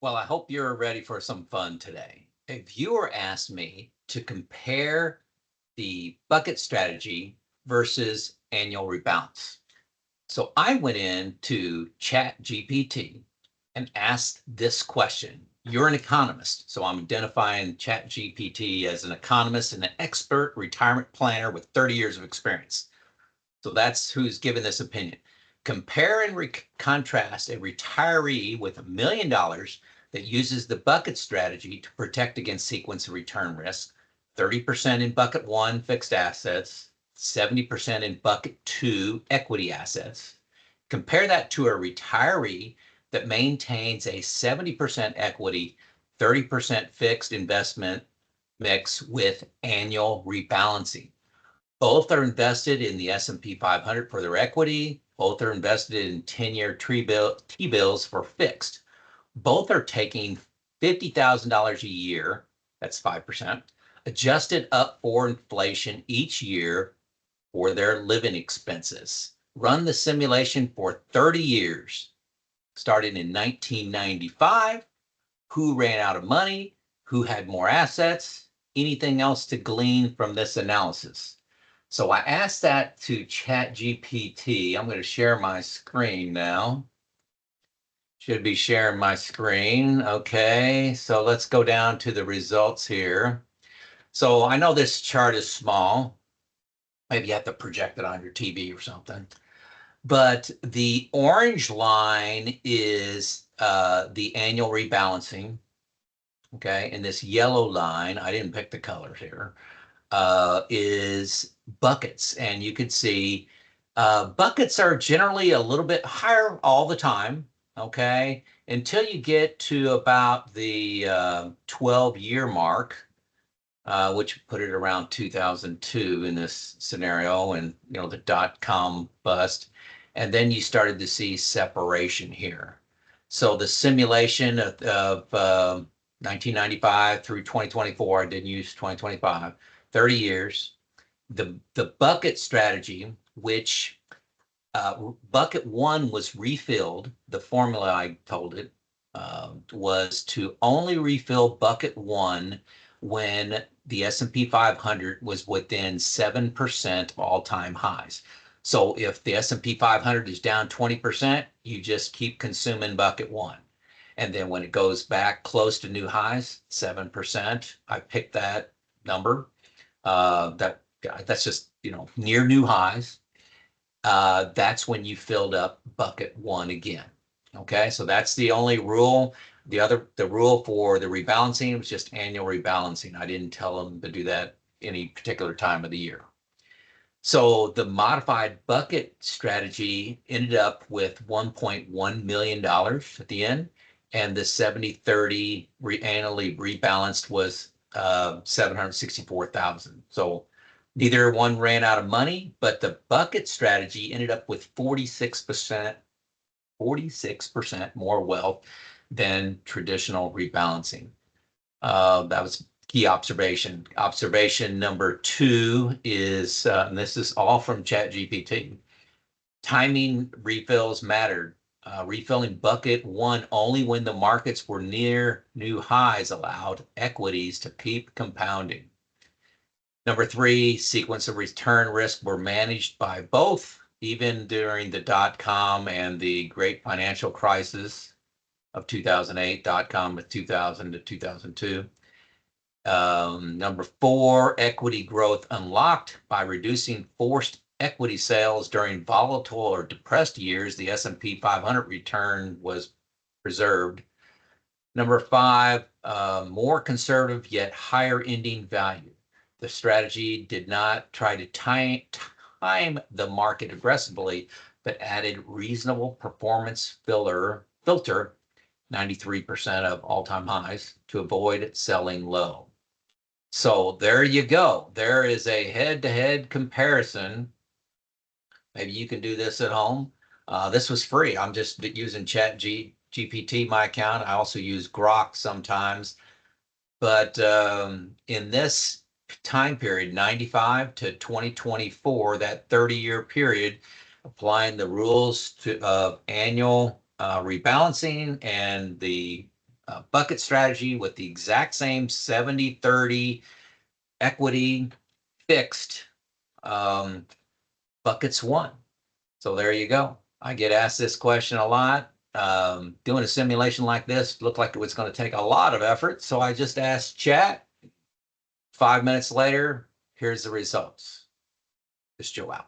Well, I hope you're ready for some fun today. A viewer asked me to compare the bucket strategy versus annual rebalance. So I went into Chat GPT and asked this question. You're an economist, so I'm identifying Chat GPT as an economist and an expert retirement planner with 30 years of experience. So that's who's given this opinion. Compare and contrast a retiree with $1 million that uses the bucket strategy to protect against sequence of return risk, 30% in bucket one fixed assets, 70% in bucket two equity assets. Compare that to a retiree that maintains a 70% equity, 30% fixed investment mix with annual rebalancing. Both are invested in the S&P 500 for their equity. Both are invested in 10-year T-bills for fixed. Both are taking $50,000 a year, that's 5%, adjusted up for inflation each year for their living expenses. Run the simulation for 30 years, starting in 1995. Who ran out of money? Who had more assets? Anything else to glean from this analysis? So I asked that to ChatGPT. I'm going to share my screen now. Should be sharing my screen. Okay, so let's go down to the results here. So I know this chart is small. Maybe you have to project it on your TV or something. But the orange line is the annual rebalancing. Okay, and this yellow line, I didn't pick the colors here, is buckets. And you can see buckets are generally a little bit higher all the time, okay, until you get to about the 12-year mark, which put it around 2002 in this scenario, and the dot-com bust. And then you started to see separation here. So the simulation of 1995 through 2024, I didn't use 2025, 30 years. The bucket strategy, which bucket one was refilled, the formula I told it was to only refill bucket one when the S&P 500 was within 7% of all-time highs. So if the S&P 500 is down 20%, you just keep consuming bucket one. And then when it goes back close to new highs, 7%, I picked that number. That's just, near new highs. That's when you filled up bucket one again. Okay, so that's the only rule. The rule for the rebalancing was just annual rebalancing. I didn't tell them to do that any particular time of the year. So the modified bucket strategy ended up with $1.1 million at the end, and the 70-30 annually rebalanced was 764,000. So neither one ran out of money, but the bucket strategy ended up with 46% more wealth than traditional rebalancing. That was key observation. Observation number two is, and this is all from ChatGPT, timing refills mattered. Refilling bucket one only when the markets were near new highs allowed equities to keep compounding. Number three, sequence of return risk were managed by both, even during the dot-com and the great financial crisis of 2008, dot-com with 2000 to 2002. Number four, equity growth unlocked by reducing forced equity sales during volatile or depressed years. The S&P 500 return was preserved. Number five, more conservative yet higher ending value. The strategy did not try to time the market aggressively, but added reasonable performance filter, 93% of all-time highs, to avoid selling low. So there you go. There is a head-to-head comparison. Maybe you can do this at home. This was free. I'm just using ChatGPT, my account. I also use Grok sometimes. But in this time period, 95 to 2024, that 30-year period, applying the rules of annual rebalancing and the bucket strategy with the exact same 70-30 equity fixed, buckets won. So there you go. I get asked this question a lot. Doing a simulation like this looked like it was going to take a lot of effort. So I just asked chat. 5 minutes later, here's the results. Just Joe out.